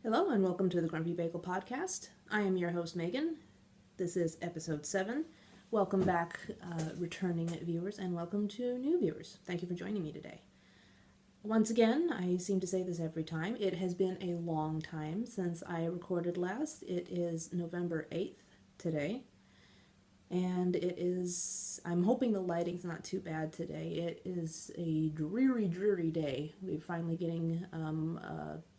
Hello and welcome to the Grumpy Bagel Podcast. I am your host, Megan. This is episode 7. Welcome back, returning viewers, and welcome to new viewers. Thank you for joining me today. Once again, I seem to say this every time, it has been a long time since I recorded last. It is November 8th today, and I'm hoping the lighting's not too bad today. It is a dreary, dreary day. We're finally getting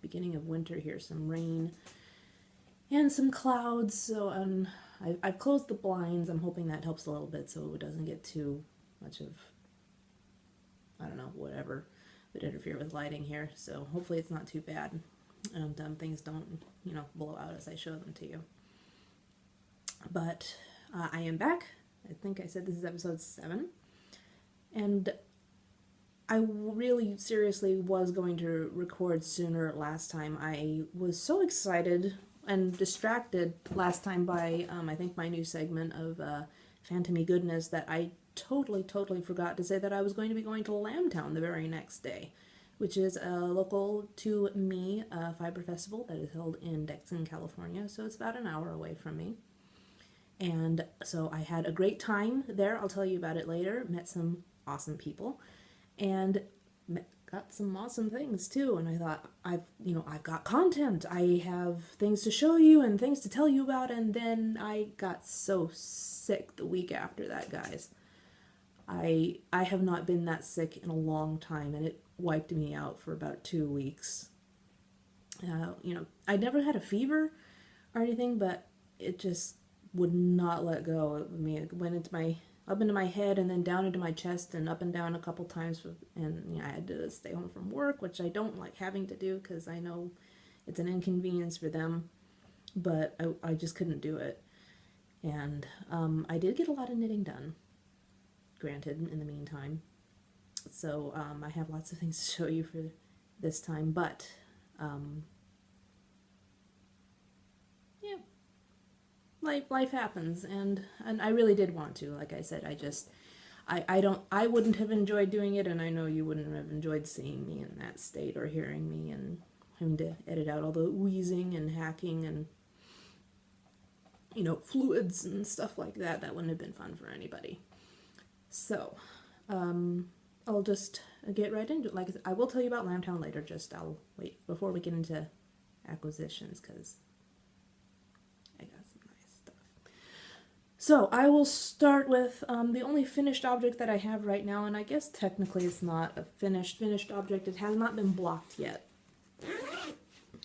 beginning of winter here, some rain and some clouds. So I've closed the blinds. I'm hoping that helps a little bit so it doesn't get too much of, I don't know, whatever would interfere with lighting here. So hopefully it's not too bad and things don't, blow out as I show them to you. But I am back. I think I said this is episode 7. And I really seriously was going to record sooner last time. I was so excited and distracted last time by, I think, my new segment of Phantomy Goodness that I totally forgot to say that I was going to be going to Lambtown the very next day, which is a local to me fiber festival that is held in Dixon, California. So it's about an hour away from me. And so I had a great time there. I'll tell you about it later. Met some awesome people. And got some awesome things too. And I thought, I've got content. I have things to show you and things to tell you about. And then I got so sick the week after that, guys. I have not been that sick in a long time, and it wiped me out for about 2 weeks. I never had a fever or anything, but it just would not let go of me. It went up into my head and then down into my chest and up and down a couple times, and I had to stay home from work, which I don't like having to do because I know it's an inconvenience for them, but I just couldn't do it. And I did get a lot of knitting done, granted, in the meantime. So I have lots of things to show you for this time, but yeah. Life happens, and I really did want to. Like I said, I wouldn't have enjoyed doing it, and I know you wouldn't have enjoyed seeing me in that state or hearing me and having to edit out all the wheezing and hacking and fluids and stuff like that. That wouldn't have been fun for anybody. So I'll just get right into it. Like I will tell you about Lambtown later. I'll wait before we get into acquisitions because I got some nice stuff. So I will start with the only finished object that I have right now, and I guess technically it's not a finished object. It has not been blocked yet,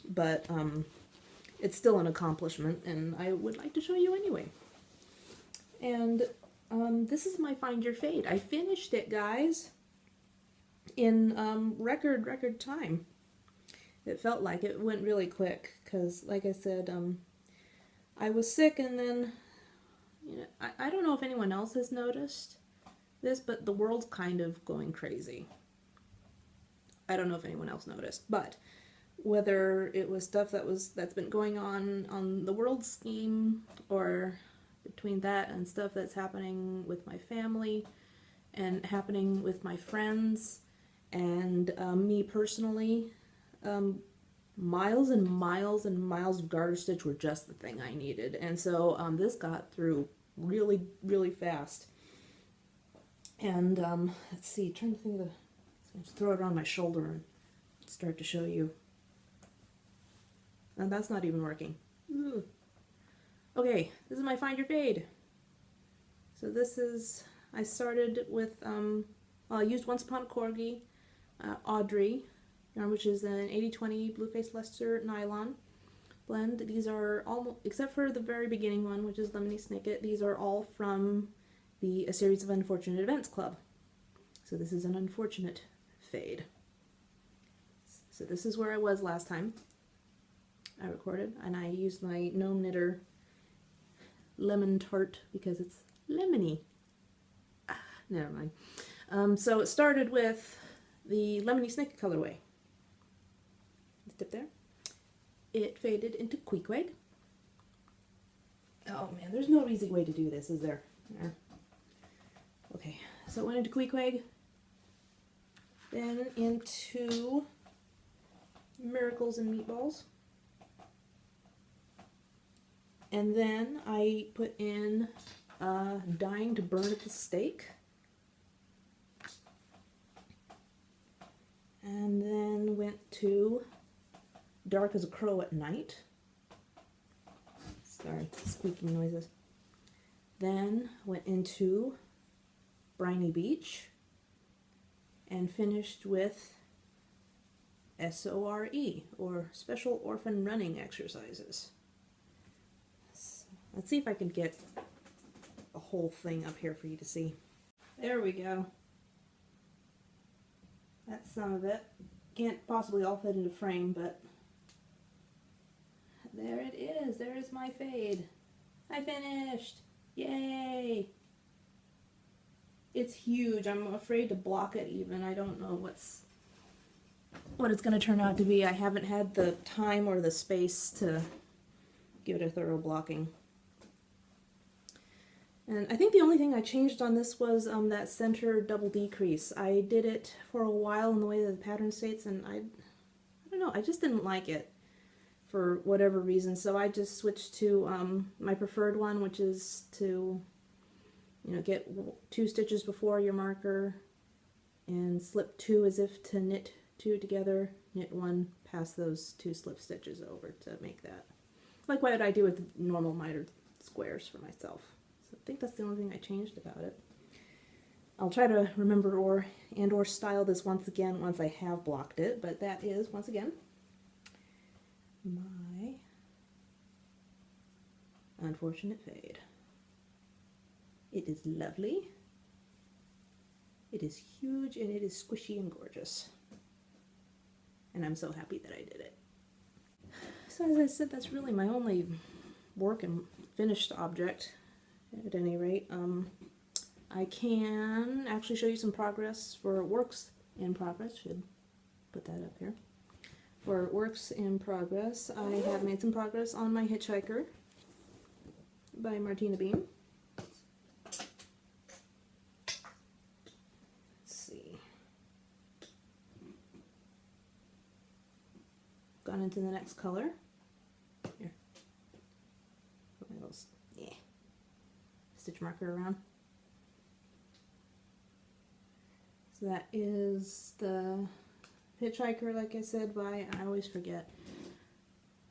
but it's still an accomplishment, and I would like to show you anyway. And this is my Find Your Fade. I finished it, guys, in record time. It felt like it went really quick because, like I said, I was sick, and then I don't know if anyone else has noticed this, but the world's kind of going crazy. I don't know if anyone else noticed, but whether it was stuff that's been going on the world scheme, or between that and stuff that's happening with my family and happening with my friends and me personally, miles and miles and miles of garter stitch were just the thing I needed. And so this got through really, really fast. And let's see, trying to think of let's throw it around my shoulder and start to show you. And that's not even working. Ugh. Okay, this is my Find Your Fade. So this is, I started with, I used Once Upon a Corgi, Audrey, which is an 80/20 Blue-Faced Leicester nylon blend. These are all, except for the very beginning one, which is Lemony Snicket, these are all from A Series of Unfortunate Events Club. So this is an unfortunate fade. So this is where I was last time I recorded, and I used my Gnome Knitter Lemon Tart because it's lemony. Never mind. So it started with the Lemony Snicket colorway. Dip there. It faded into Queequeg. Oh man, there's no easy way to do this, is there? Okay, so it went into Queequeg, then into Miracles and Meatballs, And then I put in Dying to Burn at the Stake. And then went to Dark as a Crow at Night. Sorry, squeaking noises. Then went into Briny Beach and finished with SORE, or Special Orphan Running Exercises. So let's see if I can get a whole thing up here for you to see. There we go. That's some of it. Can't possibly all fit into frame, but there it is. There is my fade. I finished! Yay! It's huge. I'm afraid to block it even. I don't know what it's going to turn out to be. I haven't had the time or the space to give it a thorough blocking. And I think the only thing I changed on this was that center double decrease. I did it for a while in the way that the pattern states, and I don't know, I just didn't like it for whatever reason. So I just switched to my preferred one, which is to, get 2 stitches before your marker and slip 2 as if to knit 2 together, knit 1 past those 2 slip stitches over to make that. Like what I do with normal mitered squares for myself. So I think that's the only thing I changed about it. I'll try to remember or style this once again once I have blocked it, but that is, once again, my unfortunate fade. It is lovely. It is huge and it is squishy and gorgeous. And I'm so happy that I did it. So as I said, that's really my only work and finished object, at any rate. I can actually show you some progress for works in progress. Should put that up here. For works in progress, I have made some progress on my Hitchhiker by Martina Beam. Gone into the next color. Here. Put my little stitch marker around. So that is the Hitchhiker, like I said, by, I always forget,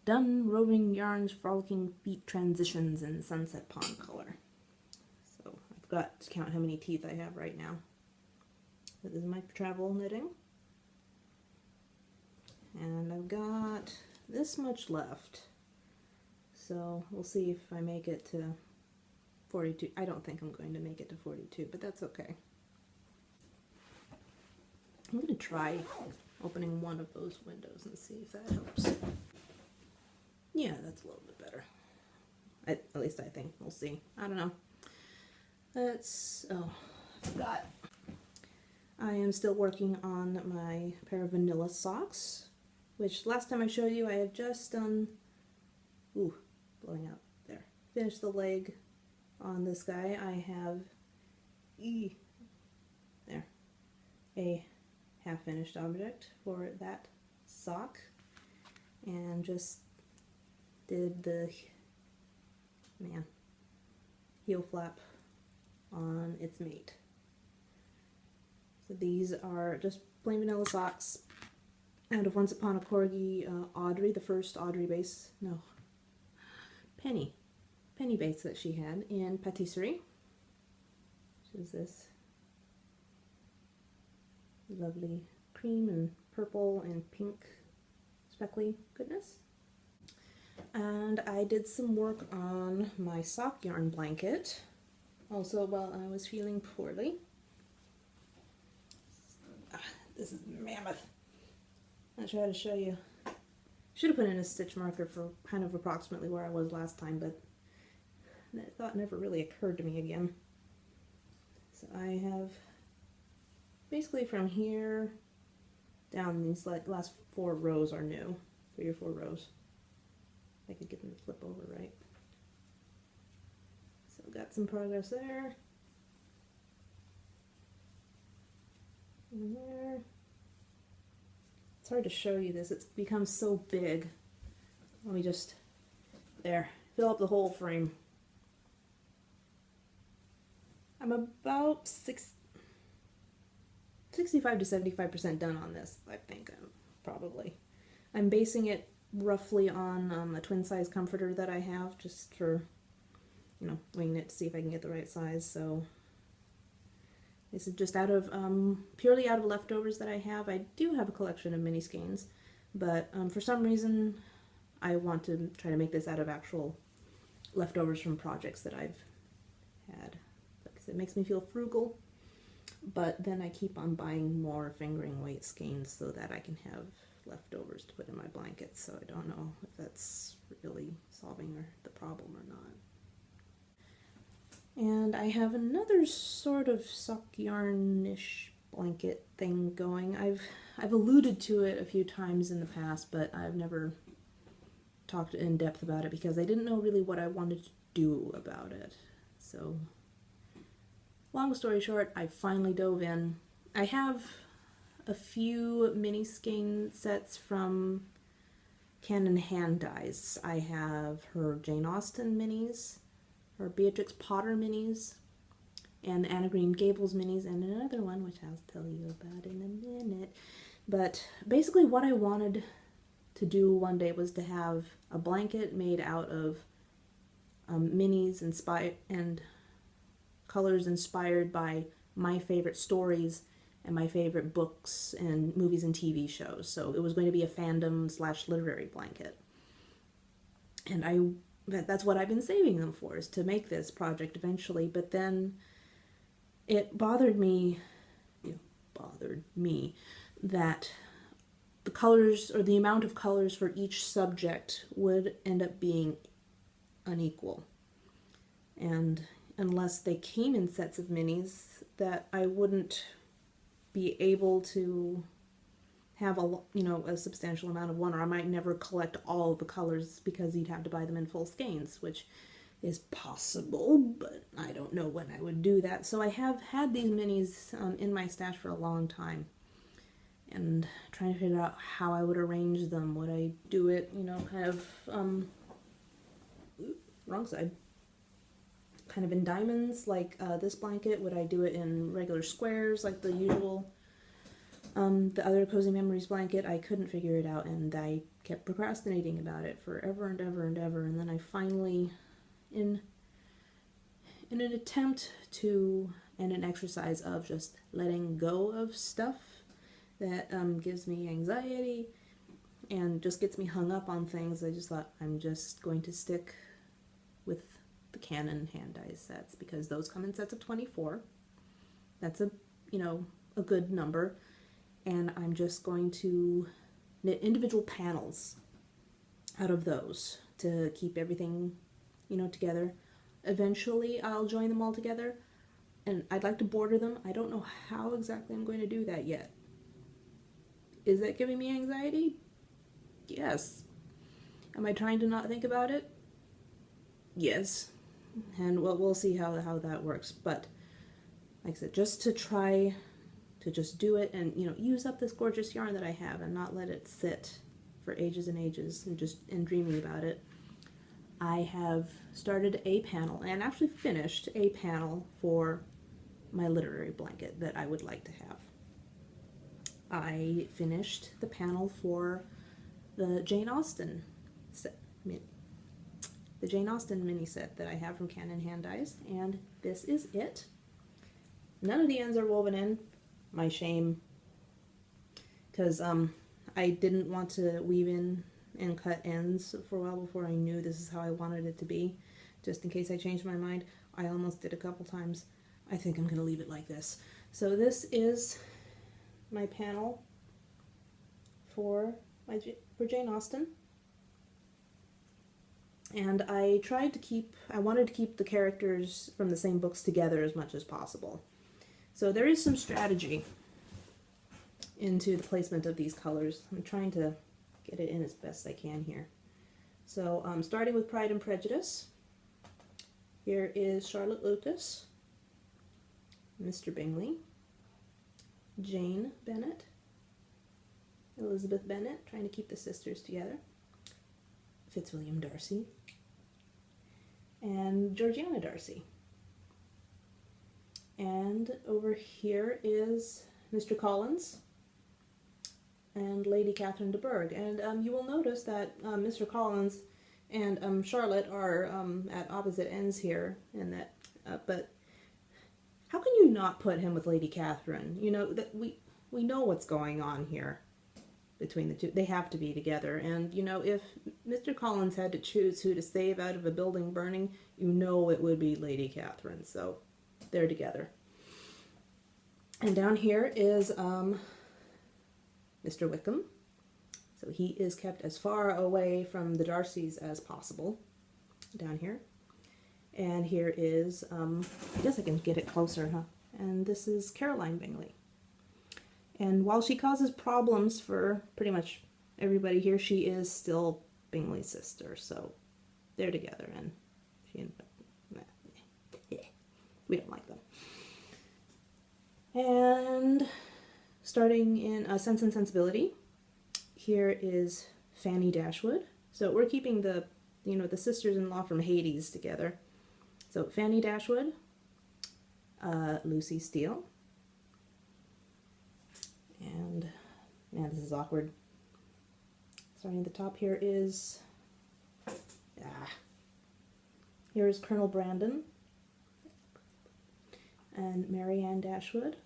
Done Roving Yarns Frolicking Feet Transitions in Sunset Pond color. So I've got to count how many teeth I have right now. But this is my travel knitting. And I've got this much left, so we'll see if I make it to 42. I don't think I'm going to make it to 42, but that's okay. I'm going to try opening one of those windows and see if that helps. Yeah, that's a little bit better. At least I think. We'll see. I don't know. Oh, I forgot. I am still working on my pair of vanilla socks, which last time I showed you I had just done, blowing out there, finished the leg on this guy. I have, a half-finished object for that sock, and just did the, heel flap on its mate. So these are just plain vanilla socks out of Once Upon a Corgi Audrey, the first Audrey base, Penny base that she had in Patisserie, which is this lovely cream and purple and pink speckly goodness. And I did some work on my sock yarn blanket, also while I was feeling poorly. This is mammoth. I'll try to show you. Should have put in a stitch marker for kind of approximately where I was last time, but that thought never really occurred to me again. So I have basically from here down, these last 4 rows are new. 3 or 4 rows. I could get them to flip over right. So got some progress there. And there. It's hard to show you this. It's become so big. Let me just, there. fill up the whole frame. I'm about 65 to 75% done on this, I think, probably. I'm basing it roughly on a twin size comforter that I have, just for, you know, winging it to see if I can get the right size. So this is just out of, purely out of leftovers that I have. I do have a collection of mini skeins, but for some reason I want to try to make this out of actual leftovers from projects that I've had. Because it makes me feel frugal, but then I keep on buying more fingering weight skeins so that I can have leftovers to put in my blankets. So I don't know if that's really solving the problem or not. And I have another sort of sock yarn-ish blanket thing going. I've alluded to it a few times in the past, but I've never talked in depth about it because I didn't know really what I wanted to do about it. So, long story short, I finally dove in. I have a few mini skein sets from Canon Hand Dyes. I have her Jane Austen minis, her Beatrix Potter minis, and Anna Green Gables minis, and another one which I'll tell you about in a minute. But basically what I wanted to do one day was to have a blanket made out of minis and colors inspired by my favorite stories and my favorite books and movies and TV shows. So it was going to be a fandom / literary blanket. And that's what I've been saving them for, is to make this project eventually. But then it bothered me that the colors, or the amount of colors for each subject, would end up being unequal. And unless they came in sets of minis, that I wouldn't be able to have a substantial amount of one, or I might never collect all of the colors because you'd have to buy them in full skeins, which is possible, but I don't know when I would do that. So I have had these minis in my stash for a long time, and trying to figure out how I would arrange them. Would I do it, wrong side, kind of in diamonds like this blanket? Would I do it in regular squares like the usual the other Cozy Memories blanket? I couldn't figure it out, and I kept procrastinating about it forever and ever and ever, and then I finally, in an attempt to, and an exercise of just letting go of stuff that gives me anxiety and just gets me hung up on things, I just thought I'm just going to stick with the Canon Hand Dyes sets, because those come in sets of 24. That's a good number. And I'm just going to knit individual panels out of those to keep everything, together. Eventually I'll join them all together, and I'd like to border them. I don't know how exactly I'm going to do that yet. Is that giving me anxiety? Yes. Am I trying to not think about it? Yes. And we'll see how that works. But like I said, just to try to just do it and use up this gorgeous yarn that I have and not let it sit for ages and ages and dreaming about it. I have started a panel, and actually finished a panel for my literary blanket that I would like to have. I finished the panel for the Jane Austen set, the Jane Austen mini set that I have from Canon Hand Dyes, and this is it. None of the ends are woven in. My shame, because I didn't want to weave in and cut ends for a while before I knew this is how I wanted it to be, just in case I changed my mind. I almost did a couple times. I think I'm going to leave it like this. So this is my panel for Jane Austen, and I wanted to keep the characters from the same books together as much as possible. So there is some strategy into the placement of these colors. I'm trying to get it in as best I can here. So starting with Pride and Prejudice, here is Charlotte Lucas, Mr. Bingley, Jane Bennet, Elizabeth Bennet, trying to keep the sisters together, Fitzwilliam Darcy, and Georgiana Darcy. And over here is Mr. Collins and Lady Catherine de Bourgh. And you will notice that Mr. Collins and Charlotte are at opposite ends here, and that, but how can you not put him with Lady Catherine? You know, that we know what's going on here between the two. They have to be together. And, you know, if Mr. Collins had to choose who to save out of a building burning, you know it would be Lady Catherine. So they're together. And down here is Mr. Wickham. So he is kept as far away from the Darcys as possible down here. And here is, I guess I can get it closer, huh? And this is Caroline Bingley. And while she causes problems for pretty much everybody here, she is still Bingley's sister. So they're together, and she we don't like them. And starting in Sense and Sensibility, here is Fanny Dashwood. So we're keeping the, you know, the sisters-in-law from Hades together. So Fanny Dashwood, Lucy Steele, and man, this is awkward. Starting at the top here is, here is Colonel Brandon, and Marianne Dashwood,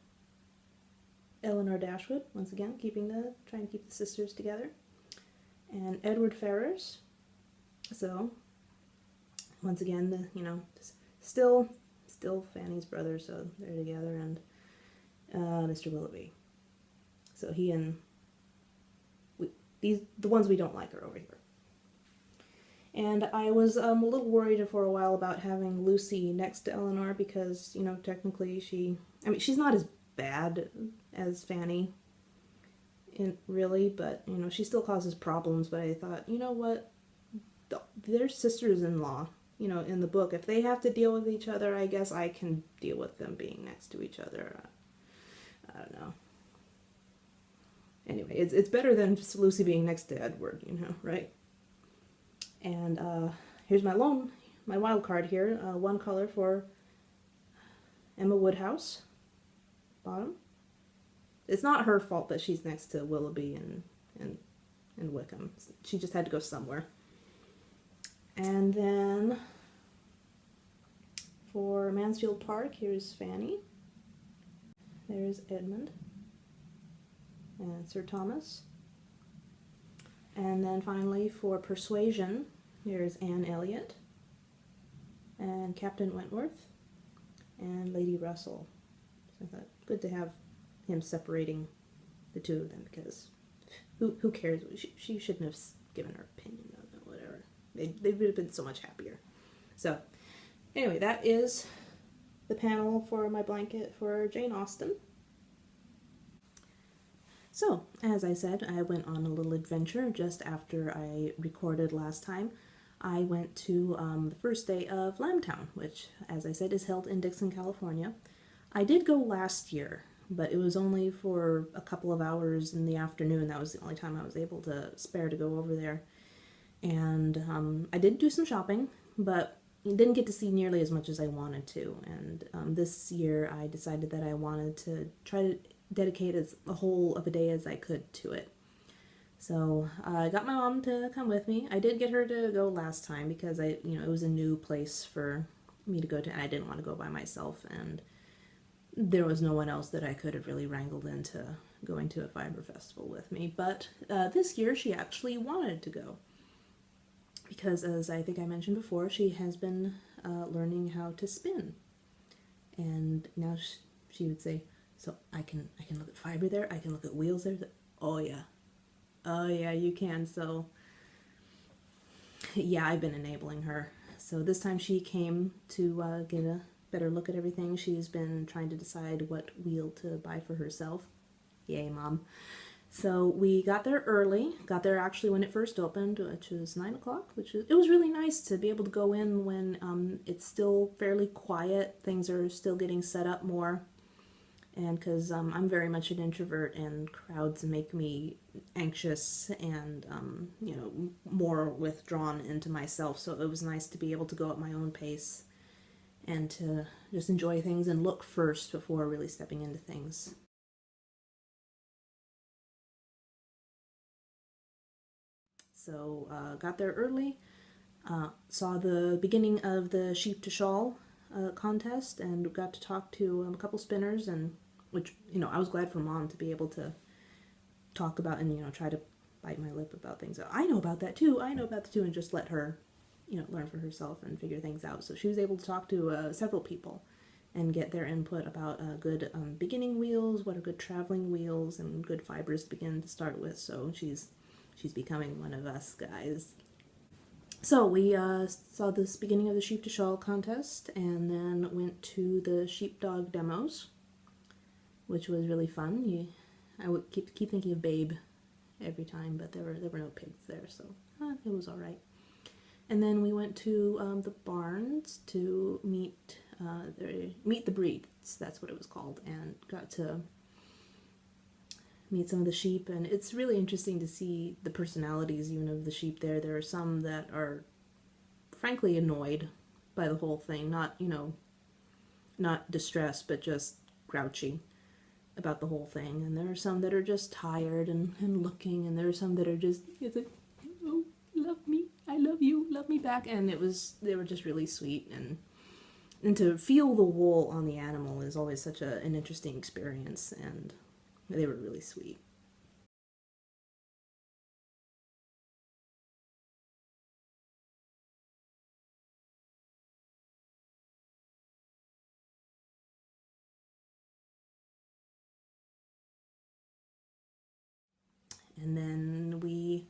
Eleanor Dashwood, once again, trying to keep the sisters together, and Edward Ferrars. So, once again, still Fanny's brother, so they're together, and Mr. Willoughby. So he and the ones we don't like are over here. And I was a little worried for a while about having Lucy next to Eleanor because, you know, technically she's not as bad as Fanny, really, but, you know, she still causes problems. But I thought, you know what, they're sisters-in-law, you know, in the book. If they have to deal with each other, I guess I can deal with them being next to each other. I don't know. Anyway, it's better than just Lucy being next to Edward, you know, right? And here's my wild card here. One color for Emma Woodhouse. Bottom. It's not her fault that she's next to Willoughby and Wickham. She just had to go somewhere. And then for Mansfield Park, here's Fanny. There's Edmund and Sir Thomas. And then finally for Persuasion, here's Anne Elliot and Captain Wentworth and Lady Russell. So I thought, good to have him separating the two of them, because who cares? She shouldn't have given her opinion on it, whatever. They would have been so much happier. So anyway, that is the panel for my blanket for Jane Austen. So, as I said, I went on a little adventure just after I recorded last time. I went to the first day of Lambtown, which, as I said, is held in Dixon, California. I did go last year, but it was only for a couple of hours in the afternoon. That was the only time I was able to spare to go over there. And I did do some shopping, but didn't get to see nearly as much as I wanted to. And this year I decided that I wanted to try to dedicate as a whole of a day as I could to it. So I got my mom to come with me. I did get her to go last time because it was a new place for me to go to, and I didn't want to go by myself, and there was no one else that I could have really wrangled into going to a fiber festival with me. But this year she actually wanted to go because, as I think I mentioned before, she has been learning how to spin, and now she would say, so I can look at fiber there, I can look at wheels there. Oh yeah, you can. So yeah, I've been enabling her. So this time she came to get a better look at everything. She's been trying to decide what wheel to buy for herself. Yay, Mom. So we got there early. Got there actually when it first opened, which was 9 o'clock. It was really nice to be able to go in when it's still fairly quiet. Things are still getting set up more. And because I'm very much an introvert and crowds make me anxious and, more withdrawn into myself. So it was nice to be able to go at my own pace and to just enjoy things and look first before really stepping into things. So got there early, saw the beginning of the sheep to shawl contest, and got to talk to a couple spinners, and which I was glad for Mom to be able to talk about and try to bite my lip about things. I know about that too. And just let her learn for herself and figure things out. So she was able to talk to several people and get their input about good beginning wheels, what are good traveling wheels, and good fibers to begin to start with. So she's becoming one of us guys. So we saw this beginning of the sheep to shawl contest, and then went to the sheepdog demos, which was really fun. I would keep thinking of Babe every time, but there were no pigs there, so it was all right. And then we went to the barns to meet the breeds. That's what it was called, and got to meet some of the sheep. And it's really interesting to see the personalities even of the sheep there. There are some that are frankly annoyed by the whole thing, not distressed, but just grouchy about the whole thing. And there are some that are just tired and looking, and there are some that are just, oh, love me, I love you, love me back. And they were just really sweet, and to feel the wool on the animal is always such an interesting experience, and they were really sweet. And then we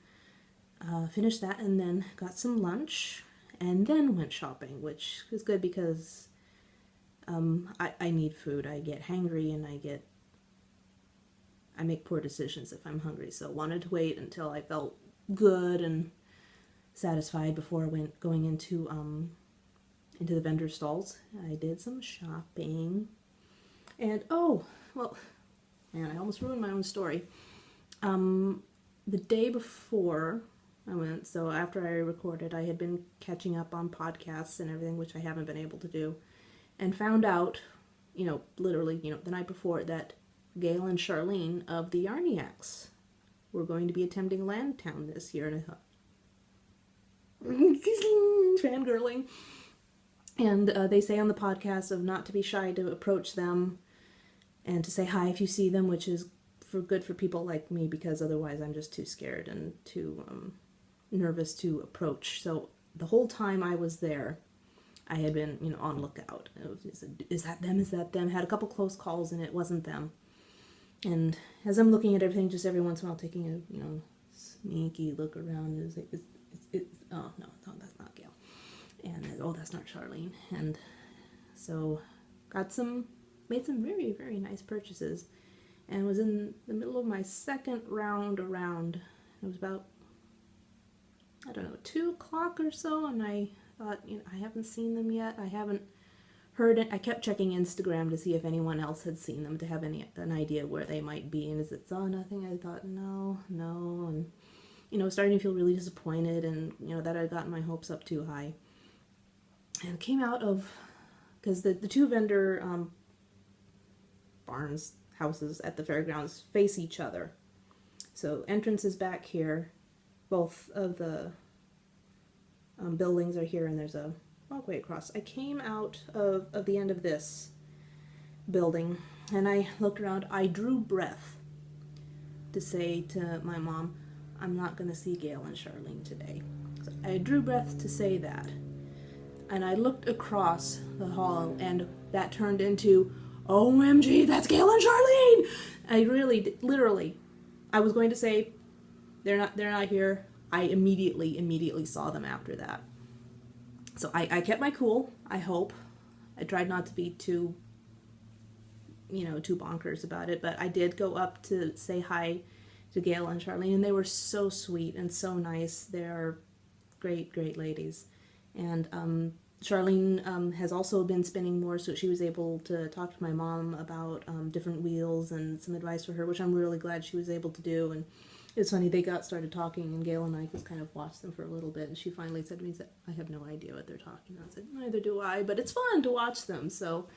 finished that, and then got some lunch, and then went shopping, which was good because I need food. I get hangry, and I make poor decisions if I'm hungry. So wanted to wait until I felt good and satisfied before going into the vendor stalls. I did some shopping, and oh well, man, I almost ruined my own story. The day before I went, so after I recorded, I had been catching up on podcasts and everything, which I haven't been able to do, and found out, literally, the night before, that Gail and Charlene of the Yarniacs were going to be attending Lambtown this year, and I thought, fangirling. And they say on the podcast of not to be shy to approach them and to say hi if you see them, which is good for people like me, because otherwise I'm just too scared and too nervous to approach. So the whole time I was there, I had been, on lookout. It was just, is that them? Is that them? Had a couple close calls, and it wasn't them. And as I'm looking at everything, just every once in a while taking a, sneaky look around, it's like, oh no, that's not Gail. And oh, that's not Charlene. And so made some very, very nice purchases, and was in the middle of my second round around. It was about, 2 o'clock or so, and I thought, I haven't seen them yet. I haven't heard it. I kept checking Instagram to see if anyone else had seen them, to have an idea where they might be. And as it saw nothing, I thought, no. And, starting to feel really disappointed, and, that I'd gotten my hopes up too high. And it came out of, because the two vendor houses at the fairgrounds face each other. So entrance is back here. Both of the buildings are here, and there's a walkway across. I came out of the end of this building, and I looked around. I drew breath to say to my mom, I'm not going to see Gail and Charlene today. So I drew breath to say that. And I looked across the hall, and that turned into, OMG, that's Gail and Charlene! I really, literally, I was going to say, they're not here. I immediately saw them after that. So I kept my cool, I hope. I tried not to be too bonkers about it, but I did go up to say hi to Gail and Charlene, and they were so sweet and so nice. They're great ladies. And Charlene has also been spinning more, so she was able to talk to my mom about different wheels and some advice for her, which I'm really glad she was able to do. And it's funny, they started talking, and Gail and I just kind of watched them for a little bit, and she finally said to me, I have no idea what they're talking about. I said, neither do I, but it's fun to watch them. So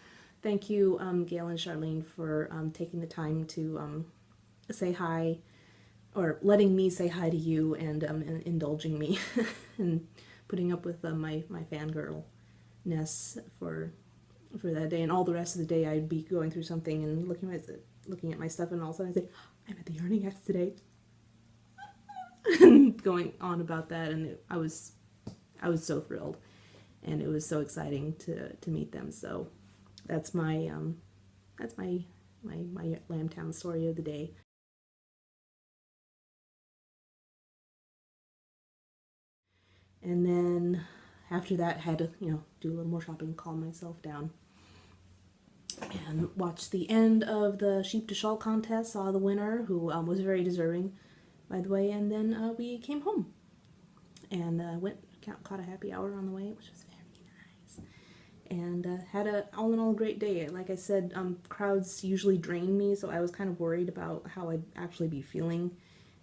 thank you, Gail and Charlene, for taking the time to say hi, or letting me say hi to you, and indulging me and putting up with my fangirl-ness for that day. And all the rest of the day I'd be going through something and looking at my stuff, and all of a sudden I'd say, I'm at the Yarning X today. And going on about that, and I was so thrilled, and it was so exciting to meet them. So that's my Lambtown story of the day. And then after that, had to do a little more shopping, calm myself down, and watch the end of the sheep to shawl contest. Saw the winner, who was very deserving, by the way. And then we came home and caught a happy hour on the way, which was very nice, and had a all in all great day. Like I said, crowds usually drain me, so I was kind of worried about how I'd actually be feeling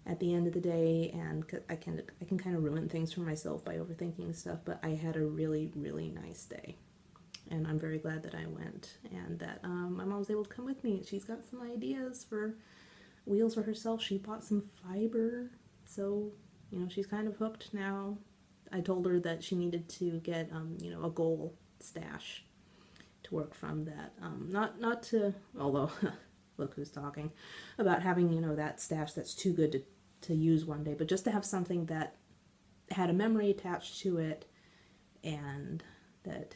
at the end of the day, and I can kind of ruin things for myself by overthinking stuff. But I had a really, really nice day, and I'm very glad that I went, and that my mom was able to come with me. She's got some ideas for wheels for herself. She bought some fiber, so she's kind of hooked now. I told her that she needed to get a goal stash to work from. That not to, although look who's talking about having that stash that's too good to use one day, but just to have something that had a memory attached to it, and that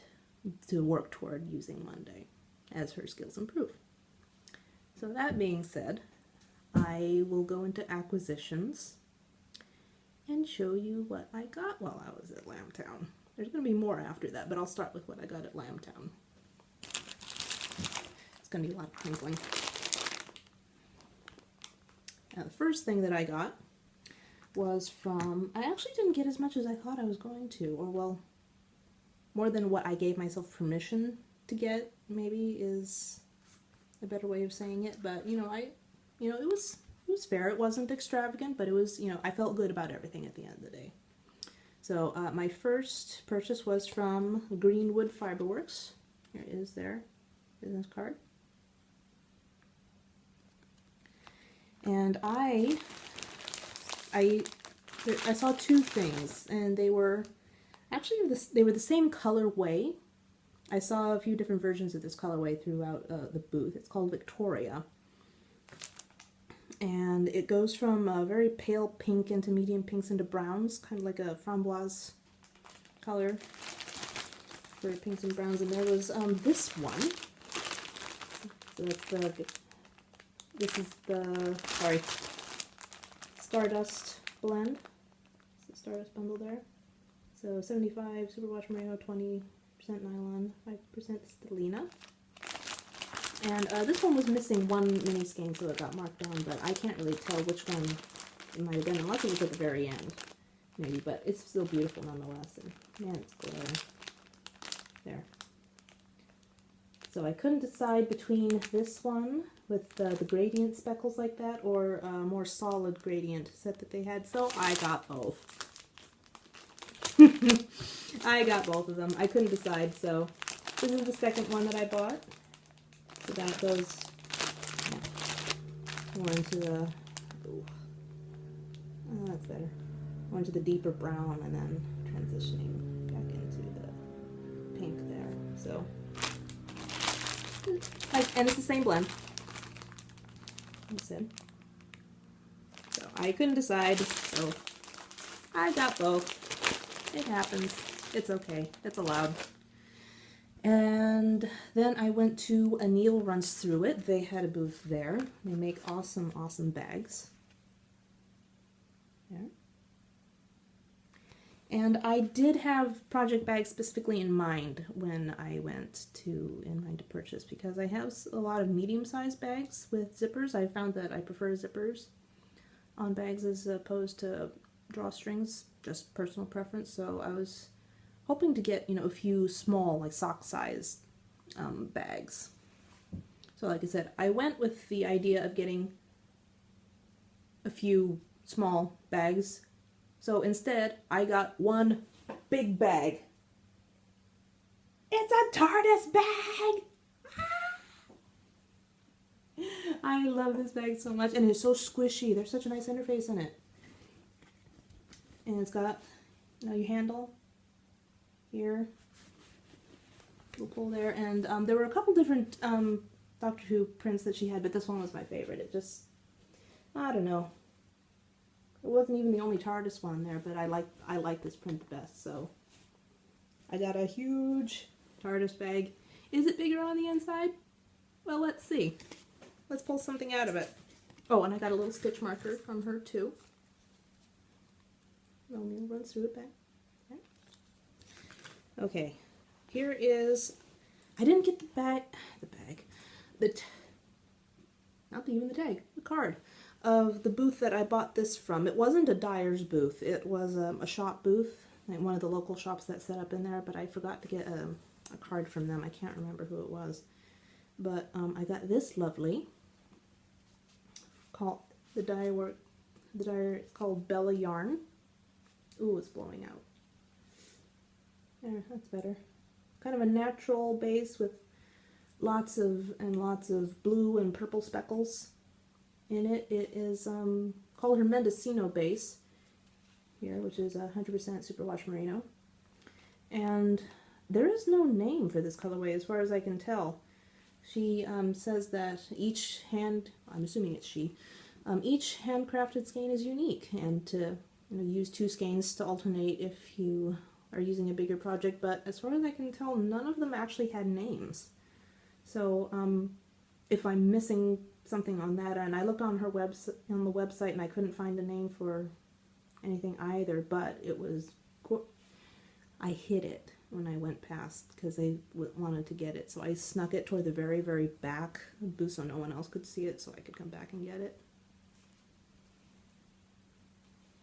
to work toward using one day as her skills improve. So that being said, I will go into acquisitions and show you what I got while I was at Lambtown. There's going to be more after that, but I'll start with what I got at Lambtown. It's going to be a lot of crinkling. Now, the first thing that I got was from, I actually didn't get as much as I thought I was going to, or well, more than what I gave myself permission to get, maybe is a better way of saying it. But it was fair. It wasn't extravagant, but it was, I felt good about everything at the end of the day. So my first purchase was from Greenwood Fiberworks. Here it is, their business card. And I saw two things, and they were actually the same colorway. I saw a few different versions of this colorway throughout the booth. It's called Victoria, and it goes from a very pale pink into medium pinks into browns, kind of like a framboise color for pinks and browns. And there was this one. So that's this is the Stardust blend. It's the Stardust bundle there. So 75 superwash merino, 20% nylon, 5% stellina. And this one was missing one mini skein, so it got marked down, but I can't really tell which one it might have been, unless it was at the very end, maybe. But it's still beautiful nonetheless, and man, it's glowing. There. So I couldn't decide between this one with the gradient speckles like that, or a more solid gradient set that they had, so I got both. I got both of them. I couldn't decide, so this is the second one that I bought. So that goes more into the, oh, that's better, more into the deeper brown, and then transitioning back into the pink there. So, and it's the same blend, like I said. So I couldn't decide, so I got both. It happens. It's okay. It's allowed. And then I went to Anil Runs Through It. They had a booth there. They make awesome, awesome bags. There. And I did have project bags specifically in mind when I went in mind to purchase, because I have a lot of medium-sized bags with zippers. I found that I prefer zippers on bags as opposed to drawstrings, just personal preference. So I was hoping to get, a few small, like sock size bags. So like I said, I went with the idea of getting a few small bags. So instead, I got one big bag. It's a TARDIS bag! I love this bag so much, and it's so squishy. There's such a nice interface in it. And it's got, your handle here, little pull there, and there were a couple different Doctor Who prints that she had, but this one was my favorite. It just, I don't know. It wasn't even the only TARDIS one there, but I like this print the best, so I got a huge TARDIS bag. Is it bigger on the inside? Well, let's see. Let's pull something out of it. Oh, and I got a little stitch marker from her too. Let me run through it back. Okay, here is, I didn't get the card of the booth that I bought this from. It wasn't a dyer's booth. It was a shop booth, like one of the local shops that set up in there, but I forgot to get a card from them. I can't remember who it was. But I got this lovely, called the dyer, it's called Bella Yarn. Ooh, it's blowing out. There, that's better. Kind of a natural base with lots of blue and purple speckles in it. It is called her Mendocino base here, which is 100% superwash merino. And there is no name for this colorway as far as I can tell. She says that I'm assuming it's she, each handcrafted skein is unique, and to use two skeins to alternate if you are using a bigger project, but as far as I can tell, none of them actually had names. So if I'm missing something on that, and I looked on the website and I couldn't find a name for anything either, but it was, I hid it when I went past because they wanted to get it, so I snuck it toward the very, very back booth so no one else could see it, so I could come back and get it.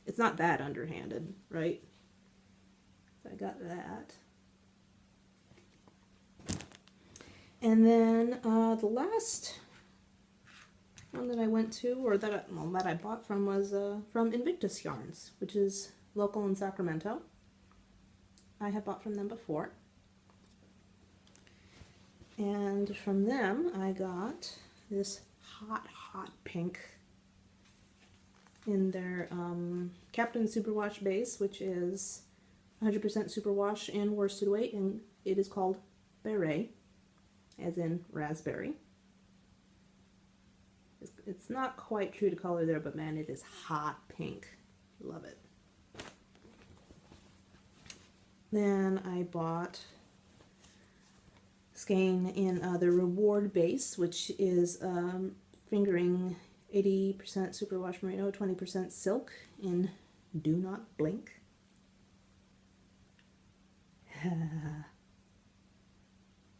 It's not that underhanded, right? So I got that. And then the last one that I went to, or that I bought from, was from Invictus Yarns, which is local in Sacramento. I have bought from them before. And from them I got this hot, hot pink in their Captain Superwash base, which is 100% superwash and worsted weight, and it is called Beret, as in raspberry. It's not quite true to color there, but man, it is hot pink. Love it. Then I bought skein in the Reward base, which is fingering 80% superwash merino, 20% silk in Do Not Blink.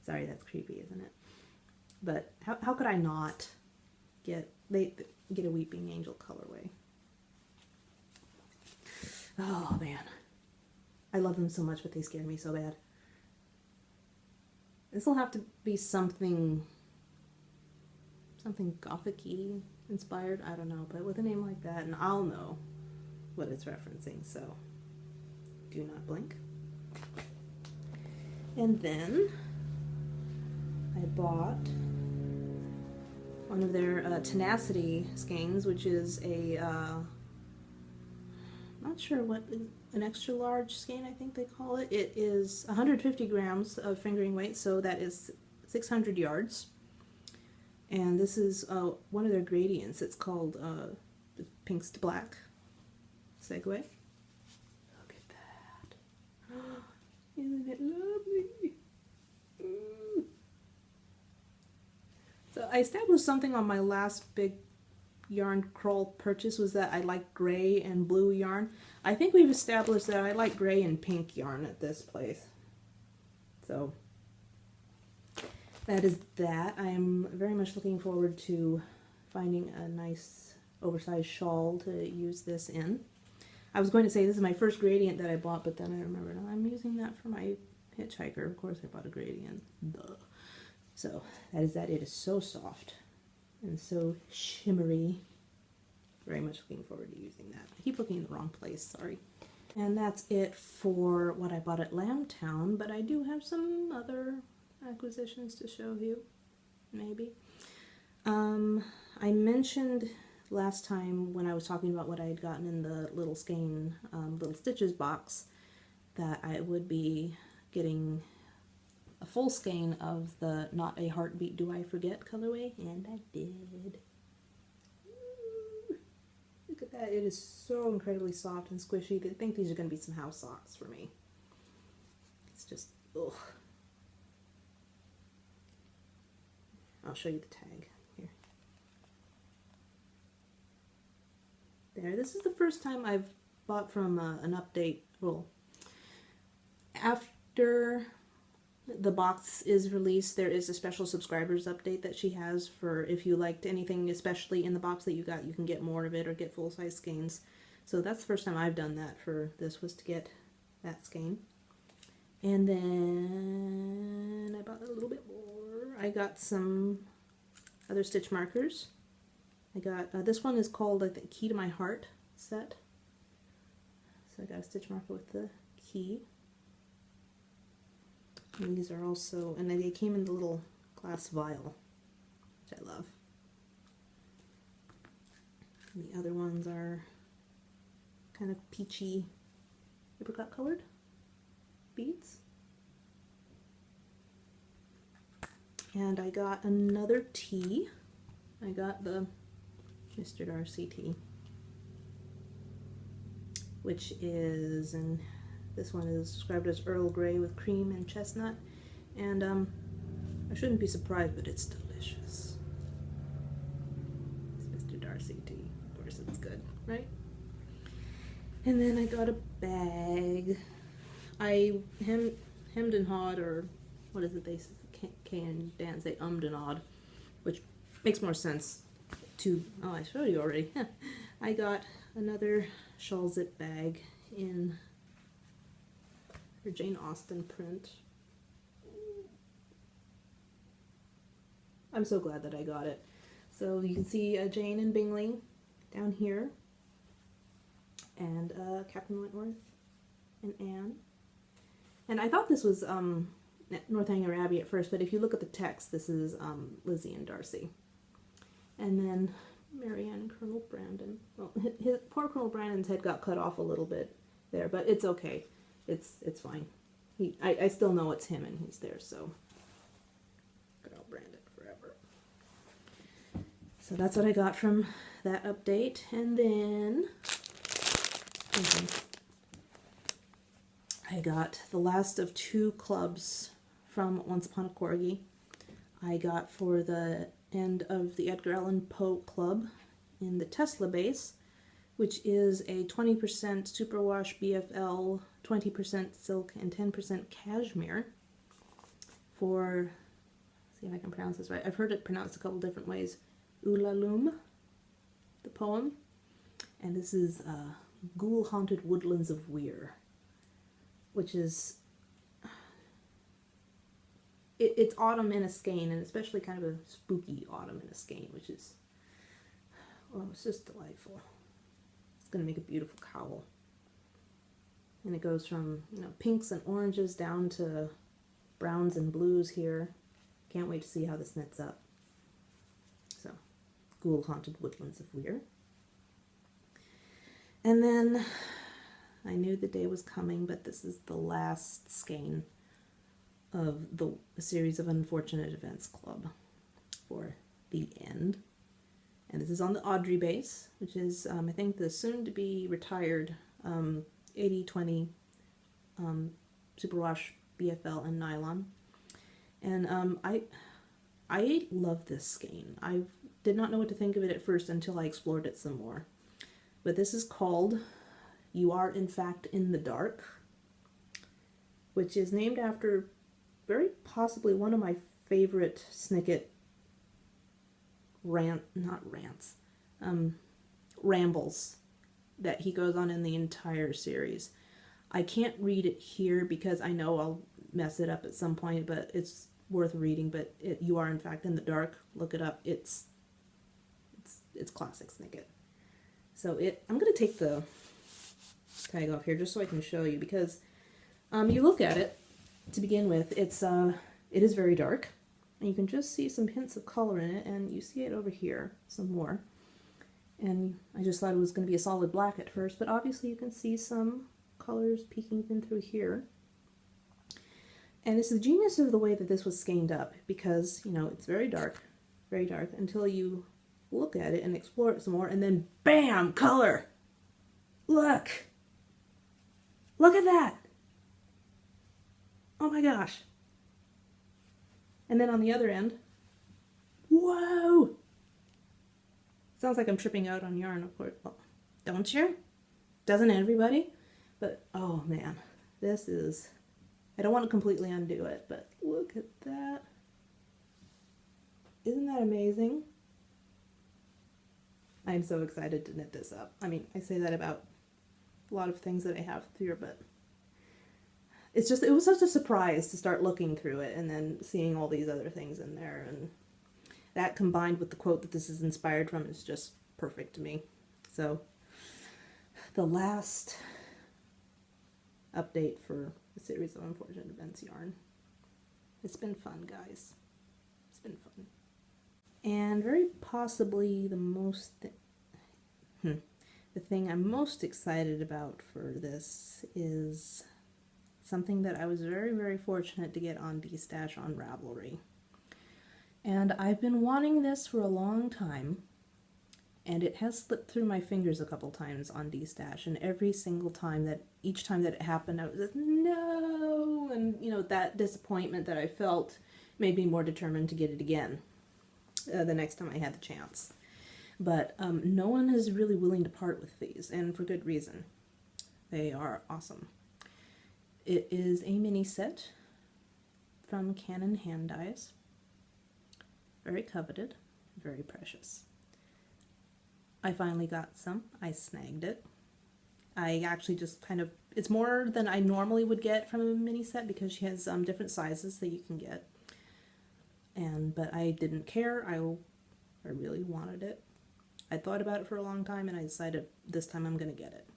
Sorry, that's creepy, isn't it? But how could I not get a Weeping Angel colorway? Oh man, I love them so much, but they scare me so bad. This will have to be something gothic-y inspired, I don't know, but with a name like that, and I'll know what it's referencing, so Do Not Blink. And then I bought one of their Tenacity skeins, which is a, not sure what, an extra large skein, I think they call it. It is 150 grams of fingering weight, so that is 600 yards. And this is one of their gradients. It's called Pinks to Black Segue. Look at that. Isn't it lovely? Mm. So I established something on my last big yarn crawl purchase, was that I like gray and blue yarn. I think we've established that I like gray and pink yarn at this place. So that is that. I am very much looking forward to finding a nice oversized shawl to use this in. I was going to say this is my first gradient that I bought, but then I remembered I'm using that for my hitchhiker. Of course I bought a gradient. Duh. So that is that. It is so soft and so shimmery. Very much looking forward to using that. I keep looking in the wrong place, sorry. And that's it for what I bought at Lambtown, but I do have some other acquisitions to show you, maybe. I mentioned last time when I was talking about what I had gotten in the Little Skein, Little Stitches box, that I would be getting a full skein of the Not a Heartbeat Do I Forget colorway, and I did. Ooh, look at that, it is so incredibly soft and squishy. I think these are going to be some house socks for me. It's just, ugh. I'll show you the tag here. There, this is the first time I've bought from an update. Well, after the box is released, there is a special subscribers update that she has for if you liked anything, especially in the box that you got, you can get more of it or get full-size skeins. So that's the first time I've done that for this, was to get that skein. And then I bought a little bit more. I got some other stitch markers. I got, this one is called, I think, Key to My Heart set. So I got a stitch marker with the key. And these are also, and they came in the little glass vial, which I love. And the other ones are kind of peachy, apricot colored beads. And I got another tea. I got the Mr. Darcy tea, which is, and this one is described as Earl Grey with cream and chestnut. And I shouldn't be surprised, but it's delicious. It's Mr. Darcy tea. Of course it's good, right? And then I got a bag. I hemmed and hawed, or what is it they Kay and Dan say, and awed, which makes more sense to, oh, I showed you already. I got another shawl zip bag in her Jane Austen print. I'm so glad that I got it. So you can see Jane and Bingley down here, and Captain Wentworth and Anne. And I thought this was Northanger Abbey at first, but if you look at the text, this is Lizzie and Darcy. And then Marianne and Colonel Brandon. Well, poor Colonel Brandon's head got cut off a little bit there, but it's okay. It's fine. I still know it's him and he's there, so Colonel Brandon forever. So that's what I got from that update. And then I got the last of 2 clubs from Once Upon a Corgi. I got for the end of the Edgar Allan Poe Club in the Tesla base, which is a 20% superwash BFL, 20% silk, and 10% cashmere for, see if I can pronounce this right. I've heard it pronounced a couple different ways. Ulalume, the poem. And this is Ghoul Haunted Woodlands of Weir, which is, it's autumn in a skein, and especially kind of a spooky autumn in a skein, which is, oh, it's just delightful. It's going to make a beautiful cowl. And it goes from, you know, pinks and oranges down to browns and blues here. Can't wait to see how this knits up. So, Ghoul Haunted Woodlands of Weir. And then I knew the day was coming, but this is the last skein of the series of Unfortunate Events Club for the end. And this is on the Audrey base, which is, I think, the soon-to-be retired 80/20 superwash BFL and nylon. And I love this skein. I did not know what to think of it at first until I explored it some more. But this is called You Are In Fact In The Dark, which is named after very possibly one of my favorite Snicket rambles that he goes on in the entire series. I can't read it here because I know I'll mess it up at some point, but it's worth reading. But You Are in Fact in the Dark, look it up. It's classic Snicket. So I'm going to take the tag off here just so I can show you, because you look at it to begin with, it is very dark, and you can just see some hints of color in it, and you see it over here some more. And I just thought it was going to be a solid black at first, but obviously you can see some colors peeking in through here. And it's the genius of the way that this was skeined up, because, you know, it's very dark until you look at it and explore it some more, and then bam, color. Look at that. Oh my gosh. And then on the other end, whoa, sounds like I'm tripping out on yarn, of course. Well, don't you? Doesn't everybody? But oh man, this is, I don't want to completely undo it, but look at that. Isn't that amazing? I'm so excited to knit this up. I mean, I say that about a lot of things that I have here, but it was such a surprise to start looking through it and then seeing all these other things in there, and that combined with the quote that this is inspired from is just perfect to me. So the last update for the series of Unfortunate Events yarn. It's been fun, guys. It's been fun. And very possibly the thing I'm most excited about for this is something that I was very, very fortunate to get on D-Stash on Ravelry. And I've been wanting this for a long time, and it has slipped through my fingers a couple times on D-Stash, and every single time each time that it happened, I was like, no! And, you know, that disappointment that I felt made me more determined to get it again the next time I had the chance. But no one is really willing to part with these, and for good reason. They are awesome. It is a mini set from Canon Hand Dyes. Very coveted, very precious. I finally got some. I snagged it. I actually just kind of, it's more than I normally would get from a mini set because she has different sizes that you can get. But I didn't care. I really wanted it. I thought about it for a long time, and I decided this time I'm going to get it.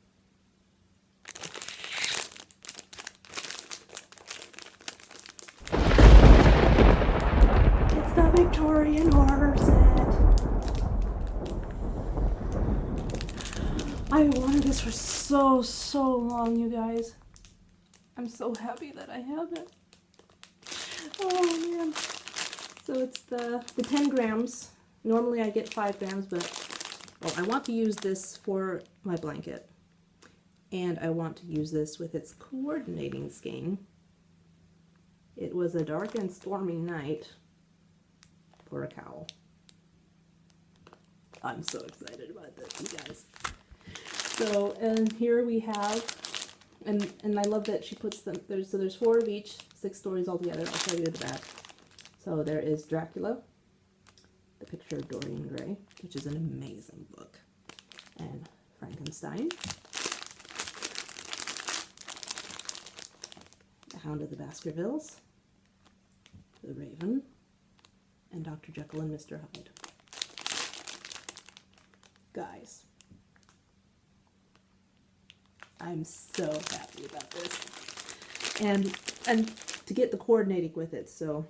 It's the Victorian horror set. I wanted this for so long, you guys. I'm so happy that I have it. Oh man. So it's the 10 grams. Normally I get 5 grams, but well, I want to use this for my blanket. And I want to use this with its coordinating skein. It was a dark and stormy night for a cowl. I'm so excited about this, you guys. So, and here we have, and I love that she puts them, there's 4 of each, 6 stories altogether. I'll show you the back. So there is Dracula, the picture of Dorian Gray, which is an amazing book, and Frankenstein, the Hound of the Baskervilles, the Raven, and Dr. Jekyll and Mr. Hyde. Guys, I'm so happy about this, and to get the coordinating with it. So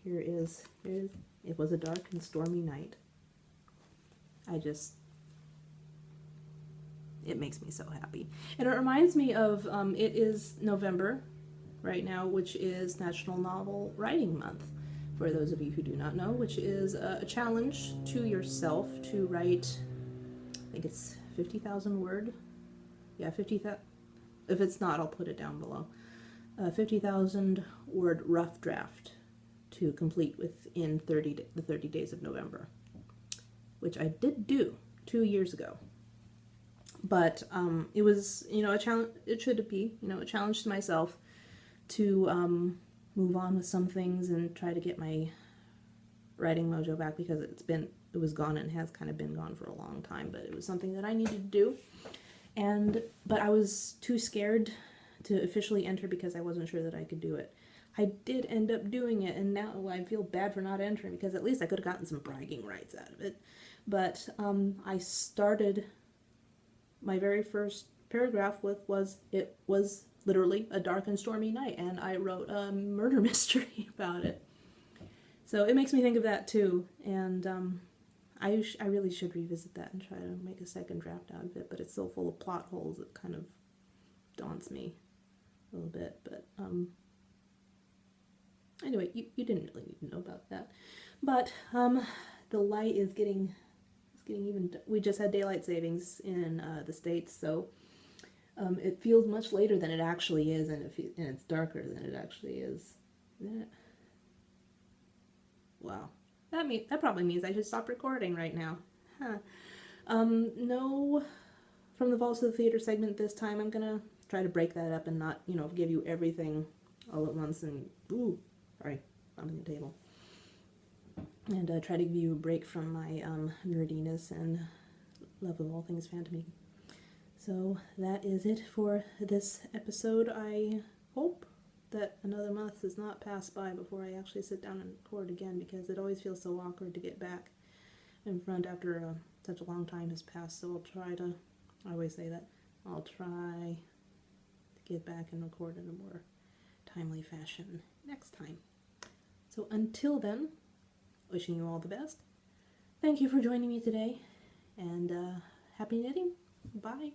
here is it was a dark and stormy night. It makes me so happy. And it reminds me of, it is November right now, which is National Novel Writing Month, for those of you who do not know, which is a challenge to yourself to write, I think it's 50,000 word. Yeah, 50,000. If it's not, I'll put it down below. 50,000 word rough draft to complete within the 30 days of November, which I did do 2 years ago. But it was, you know, a challenge. It should be, you know, a challenge to myself to move on with some things and try to get my writing mojo back, because it was gone and has kind of been gone for a long time. But it was something that I needed to do, But I was too scared to officially enter because I wasn't sure that I could do it. I did end up doing it, and now I feel bad for not entering because at least I could have gotten some bragging rights out of it. But I started my very first paragraph it was literally a dark and stormy night, and I wrote a murder mystery about it. So it makes me think of that too, and I really should revisit that and try to make a second draft out of it, but it's so full of plot holes it kind of daunts me a little bit. But anyway, you didn't really need to know about that. But the light is getting even. We just had daylight savings in the States, so it feels much later than it actually is, and it's darker than it actually is. Yeah. Wow. That probably means I should stop recording right now. Huh. No, from the Vaults of the Theater segment this time, I'm gonna try to break that up and not, give you everything all at once and, sorry, bumping the table. And try to give you a break from my nerdiness and love of all things phantomy. So that is it for this episode. I hope that another month does not pass by before I actually sit down and record again, because it always feels so awkward to get back in front after such a long time has passed. So I always say that, I'll try to get back and record in a more timely fashion next time. So until then, wishing you all the best. Thank you for joining me today, and happy knitting. Bye.